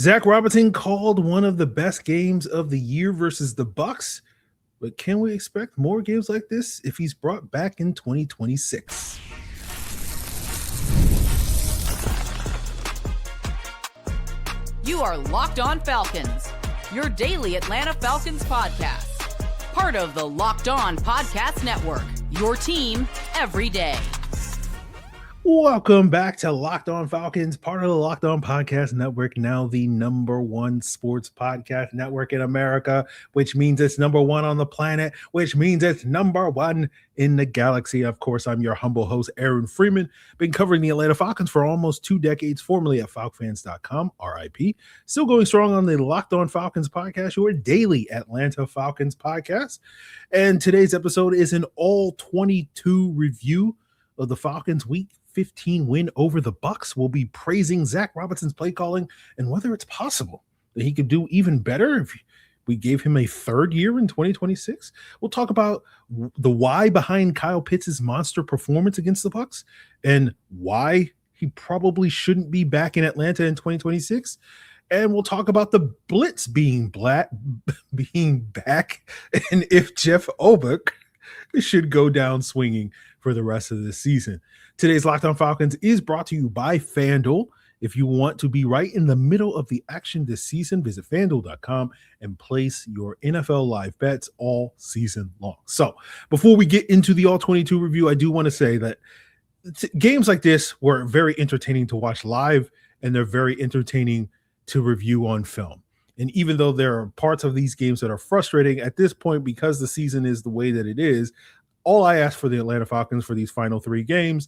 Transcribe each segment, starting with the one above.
Zac Robinson called one of the best games of the year versus the Bucs, but can we expect more games like this if he's brought back in 2026? You are Locked On Falcons, your daily Atlanta Falcons podcast. Part of the Locked On Podcast Network, your team every day. Welcome back to Locked On Falcons, part of the Locked On Podcast Network, now the #1 sports podcast network in America, which means it's #1 on the planet, which means it's #1 in the galaxy. Of course, I'm your humble host, Aaron Freeman. Been covering the Atlanta Falcons for almost 2 decades, formerly at FalcFans.com, RIP. Still going strong on the Locked On Falcons podcast, your daily Atlanta Falcons podcast. And today's episode is an all-22 review of the Falcons' Week 15 win over the Bucs. We'll be praising Zac Robinson's play calling and whether it's possible that he could do even better if we gave him a third year in 2026. We'll talk about the why behind Kyle Pitts' monster performance against the Bucs and why he probably shouldn't be back in Atlanta in 2026. And we'll talk about the blitz being back and if Jeff Ulbrich should go down swinging for the rest of the season. Today's Locked On Falcons is brought to you by FanDuel. If you want to be right in the middle of the action this season, visit FanDuel.com and place your NFL live bets all season long. So before we get into the all-22 review, I do want to say that games like this were very entertaining to watch live, and they're very entertaining to review on film. And even though there are parts of these games that are frustrating at this point because the season is the way that it is, all I ask for the Atlanta Falcons for these final 3 games,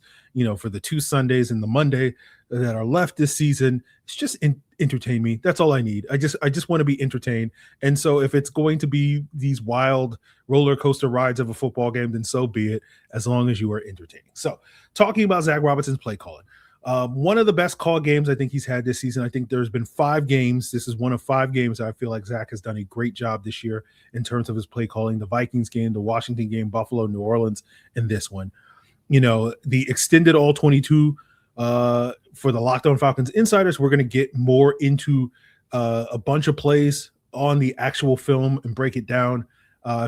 for the 2 Sundays and the Monday that are left this season, it's just entertain me. That's all I need. I just want to be entertained. And so if it's going to be these wild roller coaster rides of a football game, then so be it, as long as you are entertaining. So talking about Zac Robinson's play calling. One of the best call games I think he's had this season. I think there's been 5 games. This is one of 5 games I feel like Zac has done a great job this year in terms of his play calling. The Vikings game, the Washington game, Buffalo, New Orleans, and this one. The extended all-22 for the Locked On Falcons insiders, we're going to get more into a bunch of plays on the actual film and break it down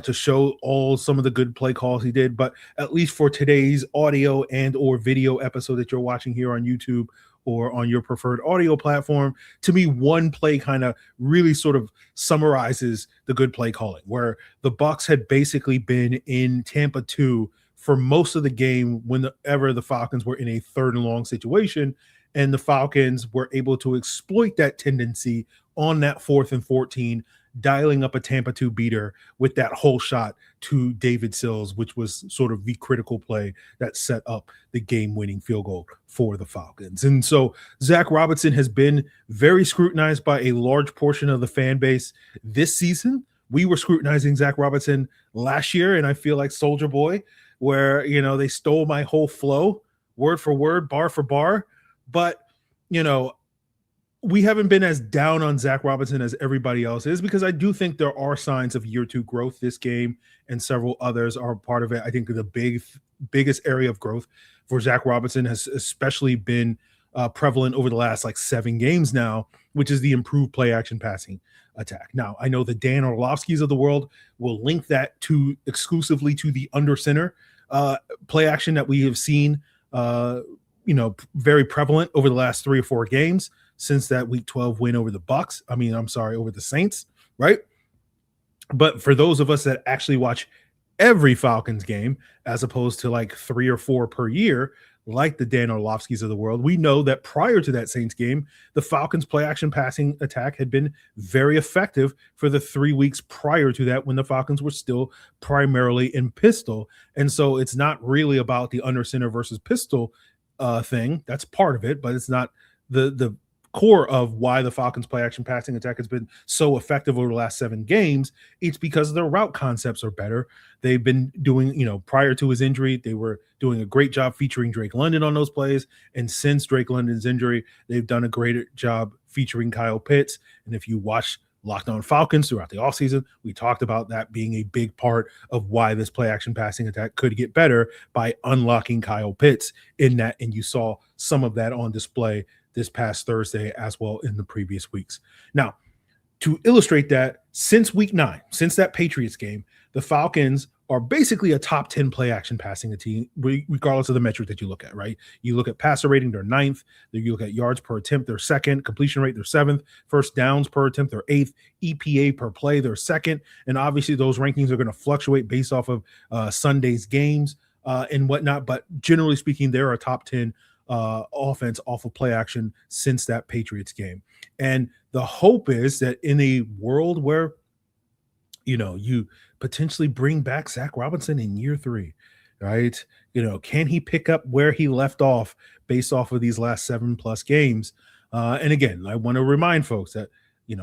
to show some of the good play calls he did. But at least for today's audio and or video episode that you're watching here on YouTube or on your preferred audio platform, to me, one play kind of really sort of summarizes the good play calling, where the Bucs had basically been in Tampa 2 for most of the game whenever the Falcons were in a 3rd and long situation, and the Falcons were able to exploit that tendency on that 4th and 14, dialing up a Tampa 2 beater with that whole shot to David Sills, which was sort of the critical play that set up the game-winning field goal for the Falcons. And so Zac Robinson has been very scrutinized by a large portion of the fan base this season. We were scrutinizing Zac Robinson last year, and I feel like Soulja Boy, where, they stole my whole flow, word for word, bar for bar. But, we haven't been as down on Zac Robinson as everybody else is, because I do think there are signs of year 2 growth. This game and several others are part of it. I think the biggest area of growth for Zac Robinson has especially been prevalent over the last 7 games now, which is the improved play action passing attack. Now, I know the Dan Orlovskis of the world will link that exclusively to the under center play action that we have seen, very prevalent over the last 3 or 4 games since that Week 12 win over the Bucs. Over the Saints, right? But for those of us that actually watch every Falcons game, as opposed to 3 or 4 per year, like the Dan Orlovskis of the world, we know that prior to that Saints game, the Falcons play action passing attack had been very effective for the 3 weeks prior to that, when the Falcons were still primarily in pistol. And so it's not really about the under center versus pistol thing. That's part of it, but it's not the core of why the Falcons play action passing attack has been so effective over the last 7 games. It's because their route concepts are better. They've been doing, prior to his injury, they were doing a great job featuring Drake London on those plays. And since Drake London's injury, they've done a great job featuring Kyle Pitts. And if you watch Locked On Falcons throughout the offseason, we talked about that being a big part of why this play action passing attack could get better by unlocking Kyle Pitts in that. And you saw some of that on display this past Thursday as well in the previous weeks. Now, to illustrate that, since week 9, since that Patriots game, the Falcons are basically a top 10 play action passing team, regardless of the metric that you look at, right? You look at passer rating, they're 9th. You look at yards per attempt, they're 2nd. Completion rate, they're 7th. First downs per attempt, they're 8th. EPA per play, they're 2nd. And obviously those rankings are going to fluctuate based off of Sunday's games and whatnot. But generally speaking, they're a top 10 offense off of play action since that Patriots game. And the hope is that in a world where, you potentially bring back Zac Robinson in year 3, right? Can he pick up where he left off based off of these last 7+ games? And again, I want to remind folks that,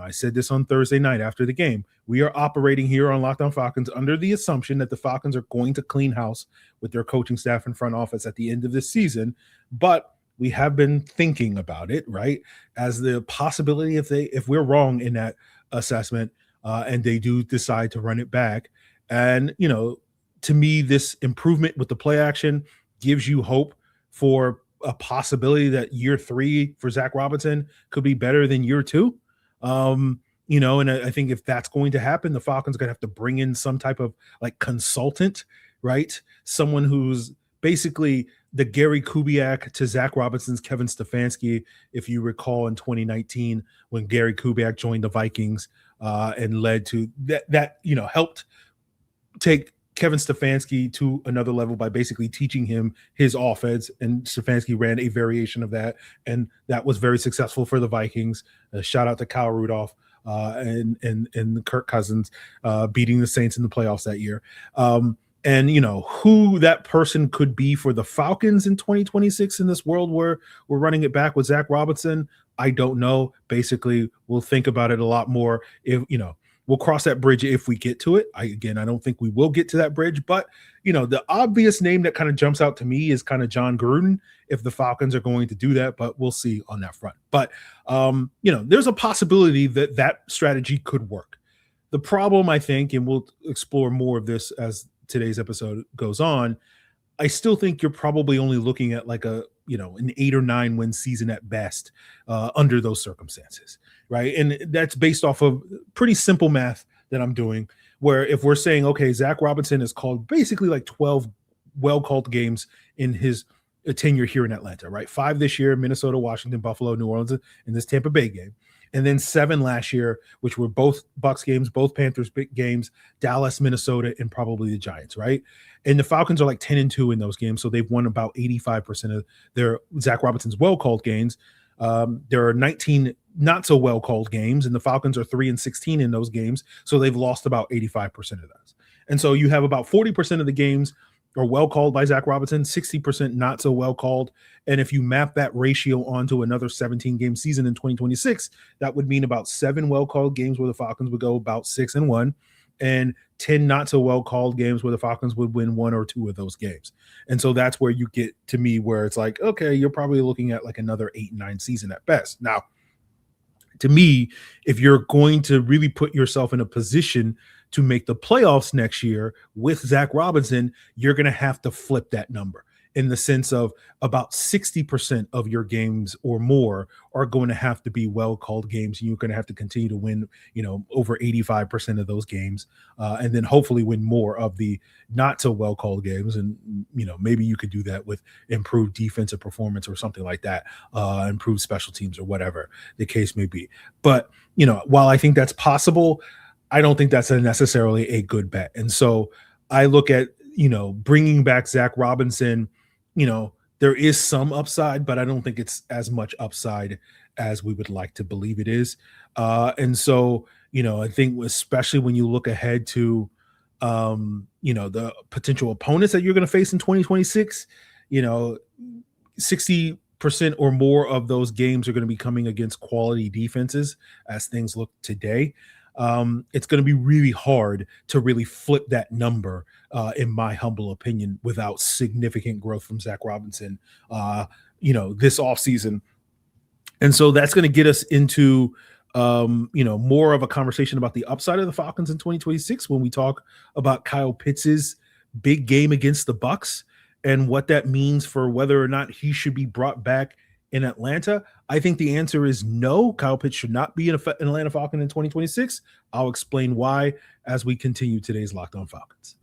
I said this on Thursday night after the game. We are operating here on Locked On Falcons under the assumption that the Falcons are going to clean house with their coaching staff and front office at the end of this season. But we have been thinking about it, right? As the possibility if we're wrong in that assessment and they do decide to run it back. And, to me, this improvement with the play action gives you hope for a possibility that year 3 for Zac Robinson could be better than year 2. And I think if that's going to happen, the Falcons are going to have to bring in some type of like consultant, right? Someone who's basically the Gary Kubiak to Zac Robinson's Kevin Stefanski, if you recall in 2019 when Gary Kubiak joined the Vikings and led to that helped take Kevin Stefanski to another level by basically teaching him his offense, and Stefanski ran a variation of that, and that was very successful for the Vikings. Shout out to Kyle Rudolph and Kirk Cousins beating the Saints in the playoffs that year. And who that person could be for the Falcons in 2026 in this world where we're running it back with Zac Robinson, I don't know. Basically, we'll think about it a lot more if we'll cross that bridge if we get to it. I don't think we will get to that bridge, but the obvious name that kind of jumps out to me is kind of John Gruden if the Falcons are going to do that, but we'll see on that front. But there's a possibility that strategy could work. The problem, I think, and we'll explore more of this as today's episode goes on, I still think you're probably only looking at like an 8 or 9 win season at best under those circumstances, right? And that's based off of pretty simple math that I'm doing, where if we're saying, okay, Zac Robinson has called basically like 12 well-called games in his tenure here in Atlanta, right? 5 this year, Minnesota, Washington, Buffalo, New Orleans, and this Tampa Bay game. And then 7 last year, which were both Bucs games, both Panthers big games, Dallas, Minnesota, and probably the Giants, right? And the Falcons are like 10-2 in those games, so they've won about 85% of their Zac Robinson's well-called games. There are 19 not so well-called games, and the Falcons are 3-16 in those games, so they've lost about 85% of those. And so you have about 40% of the games are well called by Zac Robinson, 60% not so well called. And if you map that ratio onto another 17-game season in 2026, that would mean about 7 well called games where the Falcons would go about 6-1, and 10 not so well called games where the Falcons would win 1 or 2 of those games. And so that's where you get to me where it's like, okay, you're probably looking at like another 8-9 season at best. Now, to me, if you're going to really put yourself in a position to make the playoffs next year with Zac Robinson, you're going to have to flip that number in the sense of about 60% of your games or more are going to have to be well-called games. And you're going to have to continue to win, over 85% of those games, and then hopefully win more of the not so well-called games. And, maybe you could do that with improved defensive performance or something like that, improved special teams or whatever the case may be. But, while I think that's possible, I don't think that's necessarily a good bet. And so I look at, bringing back Zac Robinson, there is some upside, but I don't think it's as much upside as we would like to believe it is. And so, I think especially when you look ahead to, the potential opponents that you're going to face in 2026, 60% or more of those games are going to be coming against quality defenses as things look today. It's going to be really hard to really flip that number, in my humble opinion, without significant growth from Zac Robinson, this offseason. And so that's going to get us into, more of a conversation about the upside of the Falcons in 2026 when we talk about Kyle Pitts' big game against the Bucs and what that means for whether or not he should be brought back in Atlanta? I think the answer is no. Kyle Pitts should not be an Atlanta Falcon in 2026. I'll explain why as we continue today's Locked On Falcons.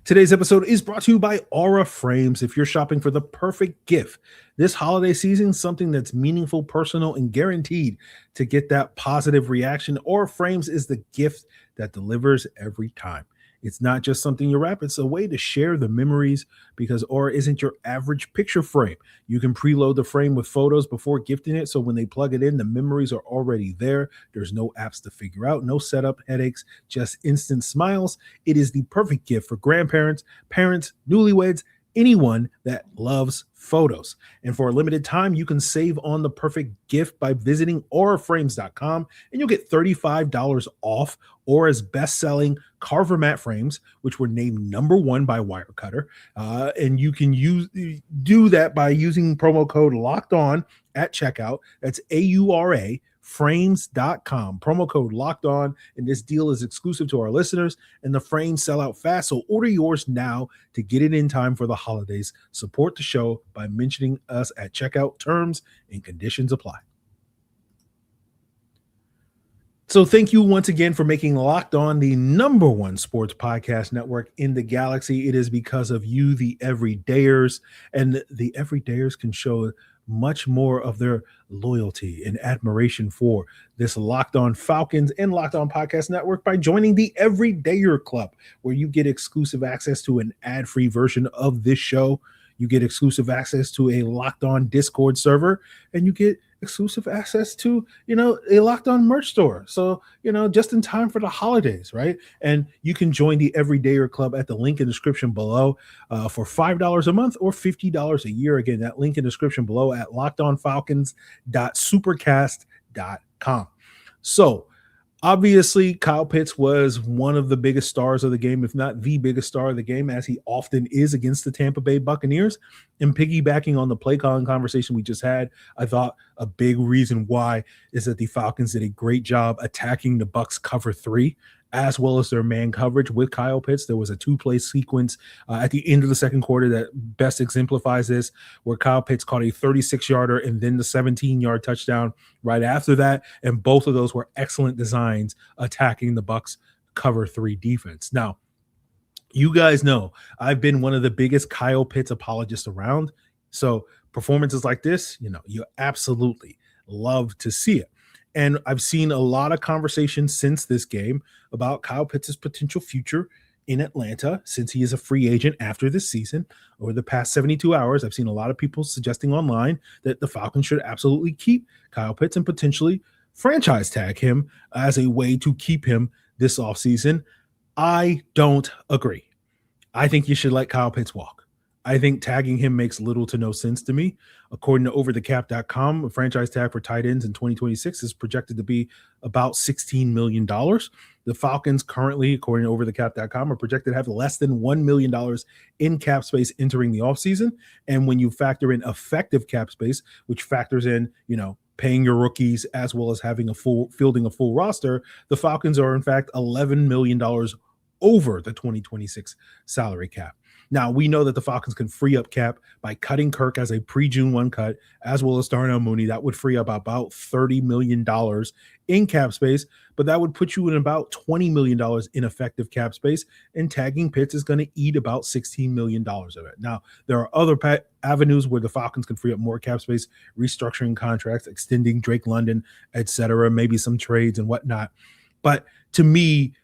Today's episode is brought to you by Aura Frames. If you're shopping for the perfect gift this holiday season, something that's meaningful, personal, and guaranteed to get that positive reaction, Aura Frames is the gift that delivers every time. It's not just something you wrap, it's a way to share the memories, because Aura isn't your average picture frame. You can preload the frame with photos before gifting it, so when they plug it in, the memories are already there. There's no apps to figure out, no setup headaches, just instant smiles. It is the perfect gift for grandparents, parents, newlyweds, anyone that loves photos. And for a limited time, you can save on the perfect gift by visiting auraframes.com, and you'll get $35 off Aura's best-selling Carver mat frames, which were named #1 by Wirecutter. And you can do that by using promo code Locked On at checkout. That's AURA frames.com, promo code Locked On, and this deal is exclusive to our listeners, and the frames sell out fast, so order yours now to get it in time for the holidays. Support the show by mentioning us at checkout. Terms and conditions apply. So thank you once again for making Locked On the #1 sports podcast network in the galaxy. It is because of you, the everydayers, and the everydayers can show much more of their loyalty and admiration for this Locked On Falcons and Locked On Podcast Network by joining the Everydayer Club, where you get exclusive access to an ad-free version of this show. You get exclusive access to a Locked On Discord server, and you get exclusive access to, a Locked On merch store. So, just in time for the holidays, right? And you can join the Everydayer Club at the link in the description below for $5 a month or $50 a year. Again, that link in the description below at lockedonfalcons.supercast.com. So, obviously, Kyle Pitts was one of the biggest stars of the game, if not the biggest star of the game, as he often is against the Tampa Bay Buccaneers. And piggybacking on the play calling conversation we just had, I thought a big reason why is that the Falcons did a great job attacking the Bucs cover 3, as well as their man coverage with Kyle Pitts. There was a 2-play sequence at the end of the second quarter that best exemplifies this, where Kyle Pitts caught a 36-yarder and then the 17-yard touchdown right after that. And both of those were excellent designs attacking the Bucs cover 3 defense. Now, you guys know I've been one of the biggest Kyle Pitts apologists around. So performances like this, you absolutely love to see it. And I've seen a lot of conversations since this game about Kyle Pitts' potential future in Atlanta, since he is a free agent after this season. Over the past 72 hours, I've seen a lot of people suggesting online that the Falcons should absolutely keep Kyle Pitts and potentially franchise tag him as a way to keep him this offseason. I don't agree. I think you should let Kyle Pitts walk. I think tagging him makes little to no sense to me. According to overthecap.com, a franchise tag for tight ends in 2026 is projected to be about $16 million. The Falcons currently, according to overthecap.com, are projected to have less than $1 million in cap space entering the offseason. And when you factor in effective cap space, which factors in, paying your rookies as well as having fielding a full roster, the Falcons are in fact $11 million over the 2026 salary cap. Now, we know that the Falcons can free up cap by cutting Kirk as a pre-June 1 cut, as well as Darnell Mooney. That would free up about $30 million in cap space, but that would put you in about $20 million in effective cap space, and tagging Pitts is going to eat about $16 million of it. Now, there are other avenues where the Falcons can free up more cap space, restructuring contracts, extending Drake London, etc., maybe some trades and whatnot. But to me,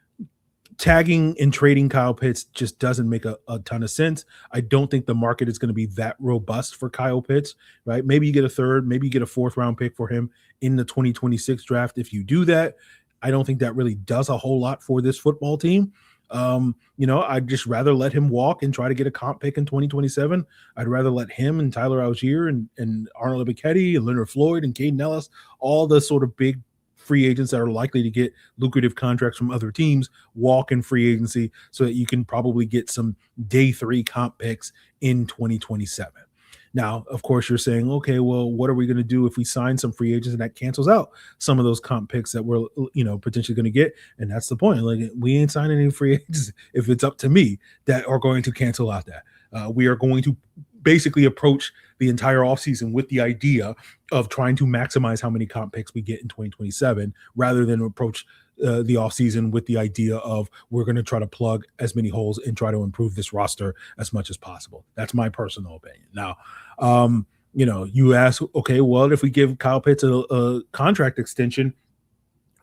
tagging and trading Kyle Pitts just doesn't make a ton of sense. I don't think the market is going to be that robust for Kyle Pitts, right? Maybe you get a third, maybe you get a 4th round pick for him in the 2026 draft. If you do that, I don't think that really does a whole lot for this football team. I'd just rather let him walk and try to get a comp pick in 2027. I'd rather let him and Tyler Algier and Arnold Ebiketie and Leonard Floyd and Caden Ellis, all the sort of big free agents that are likely to get lucrative contracts from other teams, walk in free agency so that you can probably get some day 3 comp picks in 2027. Now, of course, you're saying, okay, well, what are we going to do if we sign some free agents and that cancels out some of those comp picks that we're, potentially going to get? And that's the point. Like, we ain't signing any free agents if it's up to me that are going to cancel out that. We are going to basically approach the entire offseason with the idea of trying to maximize how many comp picks we get in 2027 rather than approach the offseason with the idea of we're going to try to plug as many holes and try to improve this roster as much as possible. That's my personal opinion. Now, you ask, okay, well, if we give Kyle Pitts a contract extension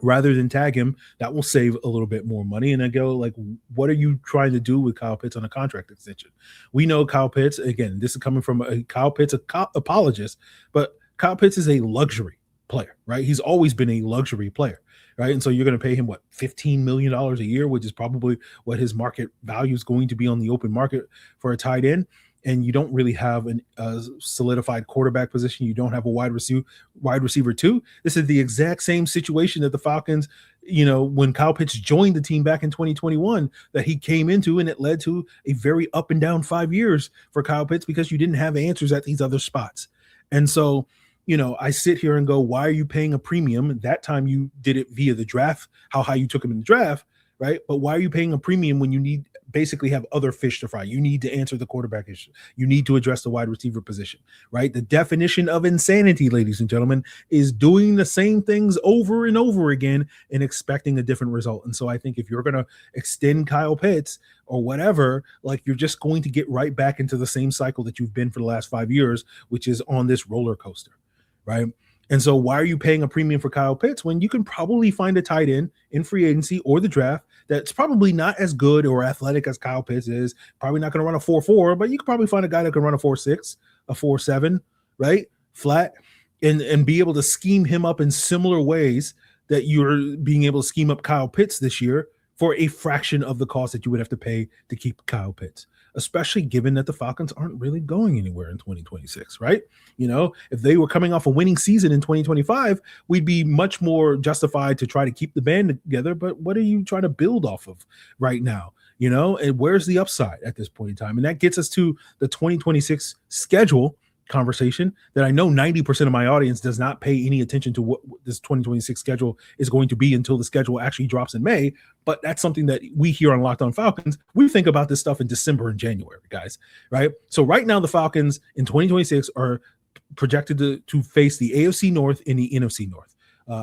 rather than tag him, that will save a little bit more money. And I go, like, what are you trying to do with Kyle Pitts on a contract extension? We know Kyle Pitts, again, this is coming from a Kyle Pitts apologist, but Kyle Pitts is a luxury player, right? He's always been a luxury player, right? And so you're going to pay him, what, $15 million a year, which is probably what his market value is going to be on the open market for a tight end. And you don't really have a solidified quarterback position. You don't have a wide receiver too. This is the exact same situation that the Falcons, when Kyle Pitts joined the team back in 2021, that he came into, and it led to a very up and down 5 years for Kyle Pitts because you didn't have answers at these other spots. And so, I sit here and go, why are you paying a premium? That time you did it via the draft, how high you took him in the draft, right? But why are you paying a premium when you basically have other fish to fry? You need to answer the quarterback issue. You need to address the wide receiver position, right? The definition of insanity, ladies and gentlemen, is doing the same things over and over again and expecting a different result. And so I think if you're going to extend Kyle Pitts or whatever, like, you're just going to get right back into the same cycle that you've been for the last 5 years, which is on this roller coaster, right? And so why are you paying a premium for Kyle Pitts when you can probably find a tight end in free agency or the draft that's probably not as good or athletic as Kyle Pitts is, probably not going to run a 4.4, but you can probably find a guy that can run a 4.6, a 4.7, right? Flat, and be able to scheme him up in similar ways that you're being able to scheme up Kyle Pitts this year for a fraction of the cost that you would have to pay to keep Kyle Pitts, especially given that the Falcons aren't really going anywhere in 2026, right? If they were coming off a winning season in 2025, we'd be much more justified to try to keep the band together. But what are you trying to build off of right now? And where's the upside at this point in time? And that gets us to the 2026 schedule conversation that I know 90% of my audience does not pay any attention to what this 2026 schedule is going to be until the schedule actually drops in May. But that's something that we here on Locked On Falcons, we think about this stuff in December and January, guys, right? So right now the Falcons in 2026 are projected to face the AFC North and the NFC North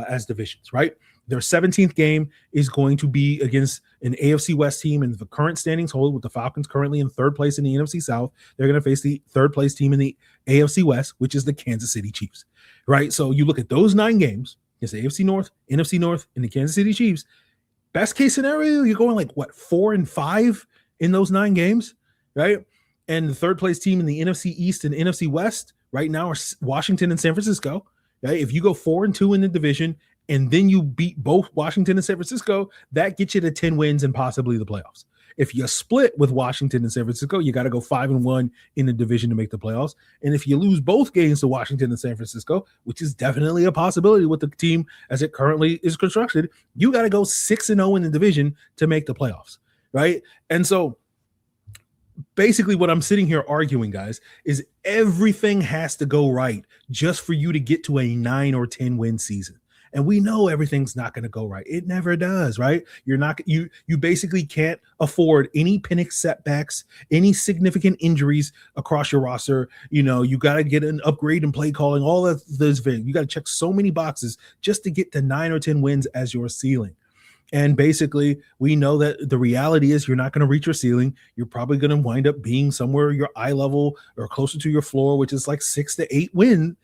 as divisions, right? Their 17th game is going to be against an AFC West team, and the current standings hold with the Falcons currently in third place in the NFC South. They're going to face the third place team in the AFC West, which is the Kansas City Chiefs, right? So you look at those 9 games, it's the AFC North, NFC North, and the Kansas City Chiefs. Best case scenario, you're going like, 4-5 in those 9 games, right? And the third place team in the NFC East and NFC West right now are Washington and San Francisco, right? If you go 4-2 in the division and then you beat both Washington and San Francisco, that gets you to 10 wins and possibly the playoffs. If you split with Washington and San Francisco, you got to go 5-1 in the division to make the playoffs. And if you lose both games to Washington and San Francisco, which is definitely a possibility with the team as it currently is constructed, you got to go 6-0 in the division to make the playoffs, right? And so basically what I'm sitting here arguing, guys, is everything has to go right just for you to get to a 9 or 10 win season. And we know everything's not going to go right. It never does, right? You basically can't afford any panic setbacks, any significant injuries across your roster. You got to get an upgrade in play calling, all of those things. You got to check so many boxes just to get to 9 or 10 wins as your ceiling. And basically, we know that the reality is you're not going to reach your ceiling. You're probably going to wind up being somewhere your eye level or closer to your floor, which is like 6 to 8 wins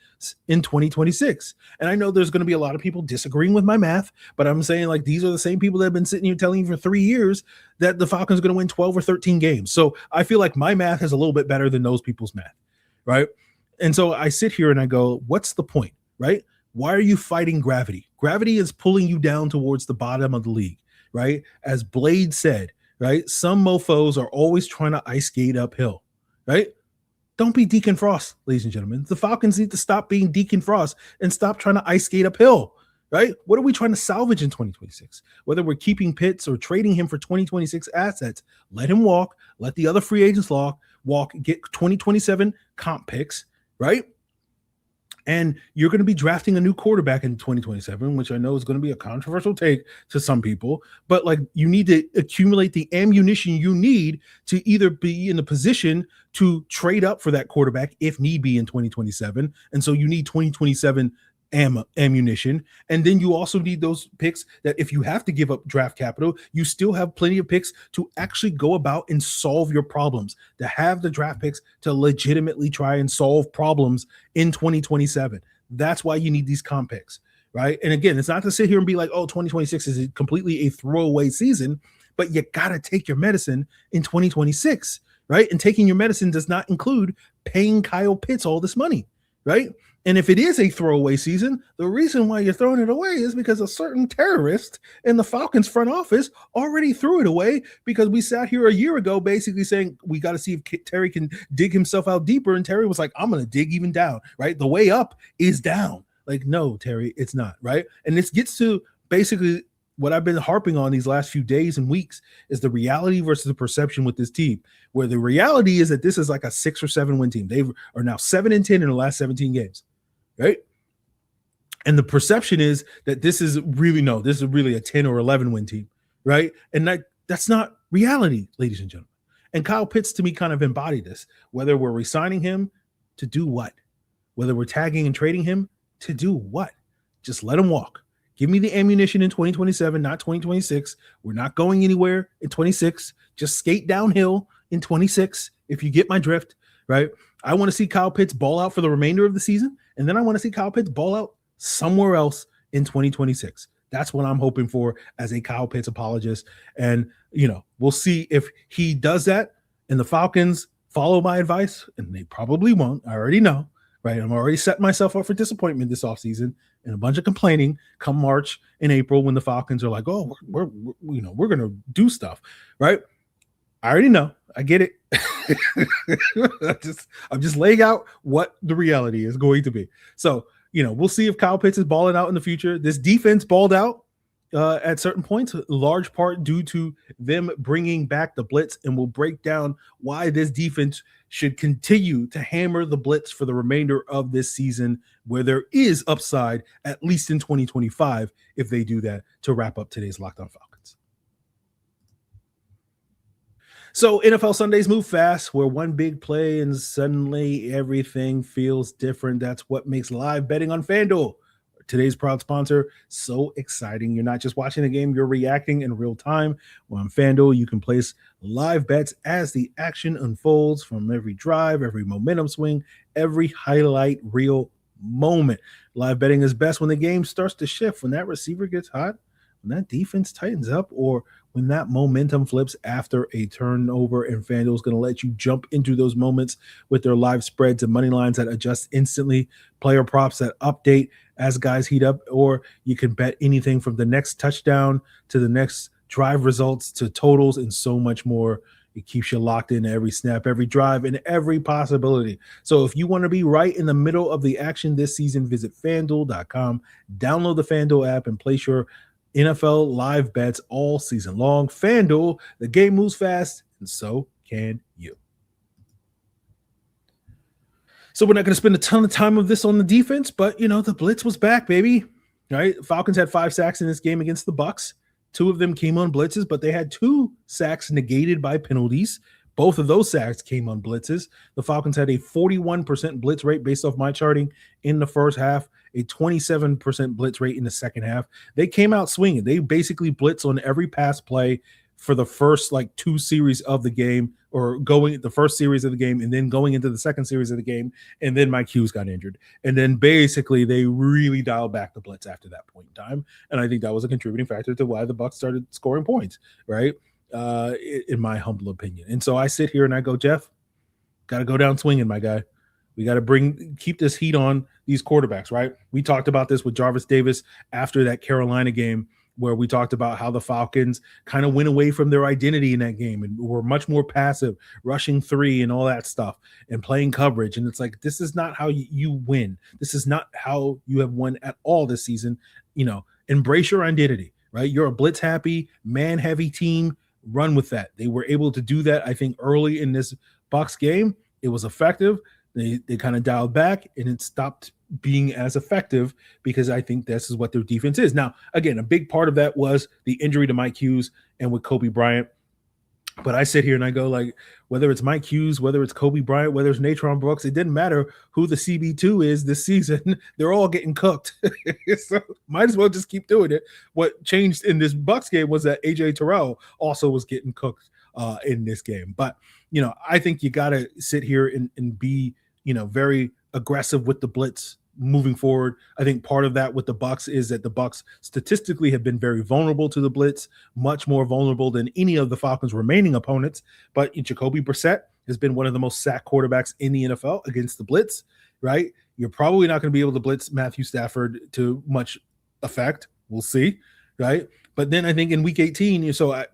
in 2026. And I know there's going to be a lot of people disagreeing with my math, but I'm saying, like, these are the same people that have been sitting here telling you for 3 years that the Falcons are going to win 12 or 13 games. So I feel like my math is a little bit better than those people's math, right? And so I sit here and I go, what's the point, right? Why are you fighting gravity? Gravity is pulling you down towards the bottom of the league, right? As Blade said, right? Some mofos are always trying to ice skate uphill, right? Don't be Deacon Frost, ladies and gentlemen. The Falcons need to stop being Deacon Frost and stop trying to ice skate uphill, right? What are we trying to salvage in 2026? Whether we're keeping Pitts or trading him for 2026 assets, let him walk, let the other free agents walk, get 2027 comp picks, right? And you're going to be drafting a new quarterback in 2027, which I know is going to be a controversial take to some people, but like you need to accumulate the ammunition you need to either be in the position to trade up for that quarterback if need be in 2027. And so you need 2027 ammunition. And then you also need those picks that if you have to give up draft capital, you still have plenty of picks to actually go about and solve your problems, to have the draft picks to legitimately try and solve problems in 2027. That's why you need these comp picks, right? And again, it's not to sit here and be like, oh, 2026 is completely a throwaway season, but you got to take your medicine in 2026, right? And taking your medicine does not include paying Kyle Pitts all this money, right? And if it is a throwaway season, the reason why you're throwing it away is because a certain terrorist in the Falcons front office already threw it away because we sat here a year ago basically saying we got to see if Terry can dig himself out deeper. And Terry was like, I'm going to dig even down, right? The way up is down. Like, no, Terry, it's not, right? And this gets to basically what I've been harping on these last few days and weeks is the reality versus the perception with this team, where the reality is that this is like a 6 or 7 win team. They are now 7-10 in the last 17 games. Right. And the perception is that this is really a 10 or 11 win team. Right. And that's not reality, ladies and gentlemen. And Kyle Pitts to me kind of embodied this, whether we're resigning him to do what, whether we're tagging and trading him to do what, just let him walk. Give me the ammunition in 2027, not 2026. We're not going anywhere in 26. Just skate downhill in 26. If you get my drift, right? I want to see Kyle Pitts ball out for the remainder of the season. And then I want to see Kyle Pitts ball out somewhere else in 2026. That's what I'm hoping for as a Kyle Pitts apologist. And, we'll see if he does that and the Falcons follow my advice, and they probably won't. I already know, right? I'm already setting myself up for disappointment this offseason and a bunch of complaining come March and April when the Falcons are like, oh, we're going to do stuff, right? I already know. I get it. I'm just laying out what the reality is going to be. So, we'll see if Kyle Pitts is balling out in the future. This defense balled out at certain points, large part due to them bringing back the blitz, and we'll break down why this defense should continue to hammer the blitz for the remainder of this season, where there is upside, at least in 2025, if they do that, to wrap up today's Locked On Falcons. So NFL Sundays move fast. We're one big play and suddenly everything feels different. That's what makes live betting on FanDuel, today's proud sponsor, so exciting. You're not just watching the game, you're reacting in real time. Well, on FanDuel, you can place live bets as the action unfolds from every drive, every momentum swing, every highlight reel moment. Live betting is best when the game starts to shift, when that receiver gets hot, when that defense tightens up, or when that momentum flips after a turnover. And FanDuel is going to let you jump into those moments with their live spreads and money lines that adjust instantly, player props that update as guys heat up, or you can bet anything from the next touchdown to the next drive results to totals and so much more. It keeps you locked in every snap, every drive, and every possibility. So if you want to be right in the middle of the action this season, visit FanDuel.com, download the FanDuel app, and place your NFL live bets all season long. FanDuel, the game moves fast, and so can you. So we're not going to spend a ton of time of this on the defense, but, the blitz was back, baby. All right, Falcons had 5 sacks in this game against the Bucs. 2 of them came on blitzes, but they had 2 sacks negated by penalties. Both of those sacks came on blitzes. The Falcons had a 41% blitz rate based off my charting in the first half, a 27% blitz rate in the second half. They came out swinging. They basically blitz on every pass play for the first 2 series of the game, or going the first series of the game and then going into the second series of the game. And then Mike Hughes got injured. And then basically they really dialed back the blitz after that point in time. And I think that was a contributing factor to why the Bucs started scoring points, right? In my humble opinion. And so I sit here and I go, Jeff, got to go down swinging, my guy. We got to keep this heat on these quarterbacks, right? We talked about this with Jarvis Davis after that Carolina game, where we talked about how the Falcons kind of went away from their identity in that game and were much more passive, rushing 3 and all that stuff and playing coverage. And it's like, this is not how you win. This is not how you have won at all this season. Embrace your identity, right? You're a blitz happy, man heavy team. Run with that. They were able to do that, I think, early in this Bucs game. It was effective. They kind of dialed back, and it stopped being as effective because I think this is what their defense is. Now, again, a big part of that was the injury to Mike Hughes and with Kobe Bryant. But I sit here and I go, like, whether it's Mike Hughes, whether it's Kobe Bryant, whether it's Natron Brooks, it didn't matter who the CB2 is this season. They're all getting cooked. So might as well just keep doing it. What changed in this Bucs game was that AJ Terrell also was getting cooked in this game. But, I think you got to sit here and be, very aggressive with the blitz moving forward. I think part of that with the Bucs is that the Bucs statistically have been very vulnerable to the blitz, much more vulnerable than any of the Falcons' remaining opponents. But Jacoby Brissett has been one of the most sacked quarterbacks in the NFL against the blitz, right? You're probably not going to be able to blitz Matthew Stafford to much effect. We'll see, right? But then I think in week 18,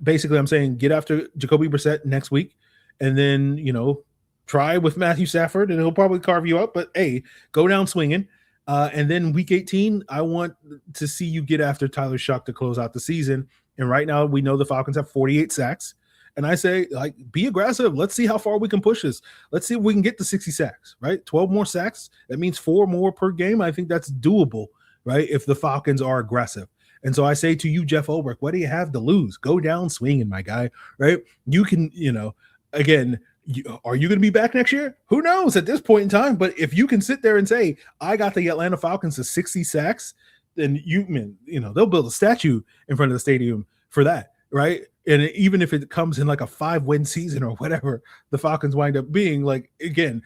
basically I'm saying get after Jacoby Brissett next week, and then, try with Matthew Stafford, and he'll probably carve you up. But, hey, go down swinging. And then week 18, I want to see you get after Tyler Shuck to close out the season. And right now we know the Falcons have 48 sacks. And I say, be aggressive. Let's see how far we can push this. Let's see if we can get to 60 sacks, right? 12 more sacks. That means 4 more per game. I think that's doable, right, if the Falcons are aggressive. And so I say to you, Jeff Ulbrich, what do you have to lose? Go down swinging, my guy, right? You can, again, are you going to be back next year? Who knows at this point in time? But if you can sit there and say, I got the Atlanta Falcons to 60 sacks, then they'll build a statue in front of the stadium for that, right? And even if it comes in like a 5-win season or whatever the Falcons wind up being, like, again,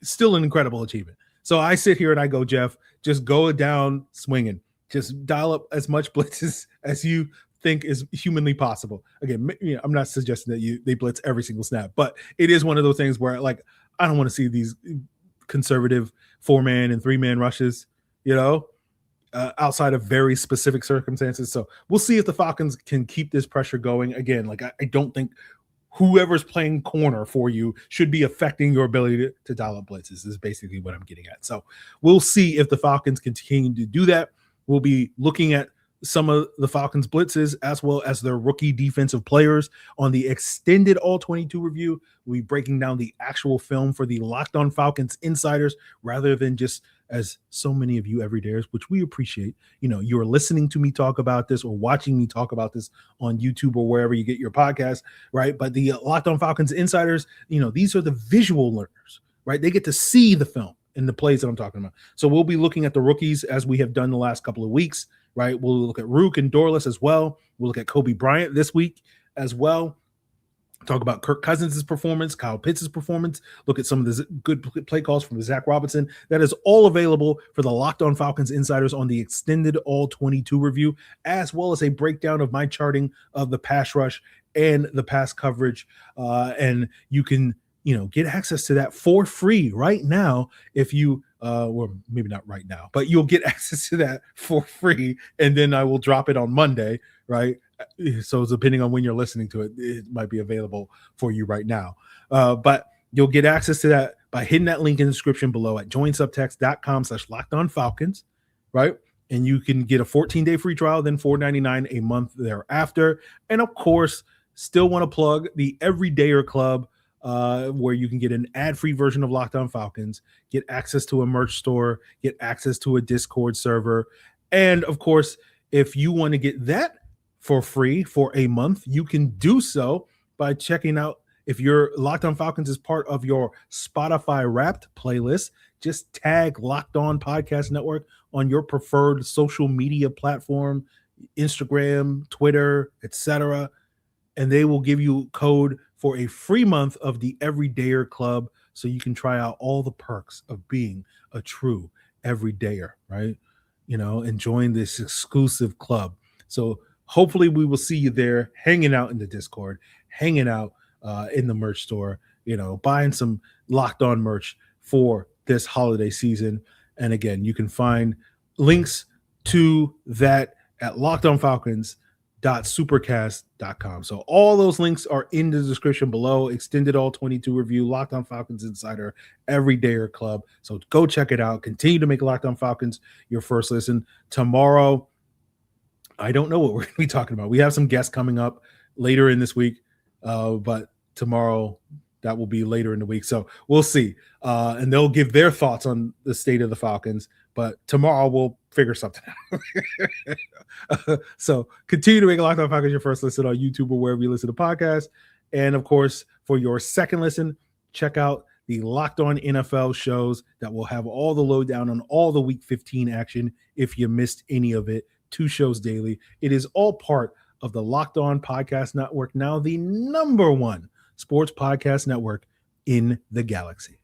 still an incredible achievement. So I sit here and I go, Jeff, just go down swinging. Just dial up as much blitzes as you think is humanly possible. Again, I'm not suggesting that they blitz every single snap, but it is one of those things where, like, I don't want to see these conservative 4-man and 3-man rushes, outside of very specific circumstances. So we'll see if the Falcons can keep this pressure going. Again, like, I don't think whoever's playing corner for you should be affecting your ability to dial up blitzes is basically what I'm getting at. So we'll see if the Falcons continue to do that. We'll be looking at some of the Falcons blitzes as well as their rookie defensive players on the extended all 22 review. We'll be breaking down the actual film for the Locked On Falcons insiders rather than just, as so many of you everydayers, which we appreciate, you're listening to me talk about this or watching me talk about this on YouTube or wherever you get your podcast, right? But the Locked On Falcons insiders, these are the visual learners, right? They get to see the film and the plays that I'm talking about. So we'll be looking at the rookies as we have done the last couple of weeks, right? We'll look at Rook and Dorless as well. We'll look at Kobe Bryant this week as well. Talk about Kirk Cousins' performance, Kyle Pitts' performance. Look at some of the good play calls from Zac Robinson. That is all available for the Locked On Falcons insiders on the extended all 22 review, as well as a breakdown of my charting of the pass rush and the pass coverage. And you can, get access to that for free right now if you or maybe not right now, but you'll get access to that for free, and then I will drop it on Monday, right? So depending on when you're listening to it, it might be available for you right now. But you'll get access to that by hitting that link in the description below at joinsubtext.com/LockedOnFalcons, right? And you can get a 14-day free trial, then $4.99 a month thereafter. And of course, still want to plug the Everydayer Club, where you can get an ad-free version of Locked On Falcons, get access to a merch store, get access to a Discord server. And of course, if you want to get that for free for a month, you can do so by checking out, if your Locked On Falcons is part of your Spotify Wrapped playlist, just tag Locked On Podcast Network on your preferred social media platform, Instagram, Twitter, etc., and they will give you code for a free month of the Everydayer Club, so you can try out all the perks of being a true everydayer, right? And join this exclusive club. So hopefully we will see you there, hanging out in the Discord, hanging out in the merch store, buying some Locked On merch for this holiday season. And again, you can find links to that at LockedOnFalcons.supercast.com. So all those links are in the description below. Extended all 22 review, Locked On Falcons Insider, Everydayer Club. So go check it out. Continue to make Locked On Falcons your first listen. Tomorrow, I don't know what we're going to be talking about. We have some guests coming up later in this week, but tomorrow That will be later in the week. So we'll see. And they'll give their thoughts on the state of the Falcons. But tomorrow we'll figure something out. So continue to make Locked On Falcons your first listen on YouTube or wherever you listen to podcasts. And of course, for your second listen, check out the Locked On NFL shows that will have all the lowdown on all the Week 15 action if you missed any of it. 2 shows daily. It is all part of the Locked On Podcast Network, now the #1 sports podcast network in the galaxy.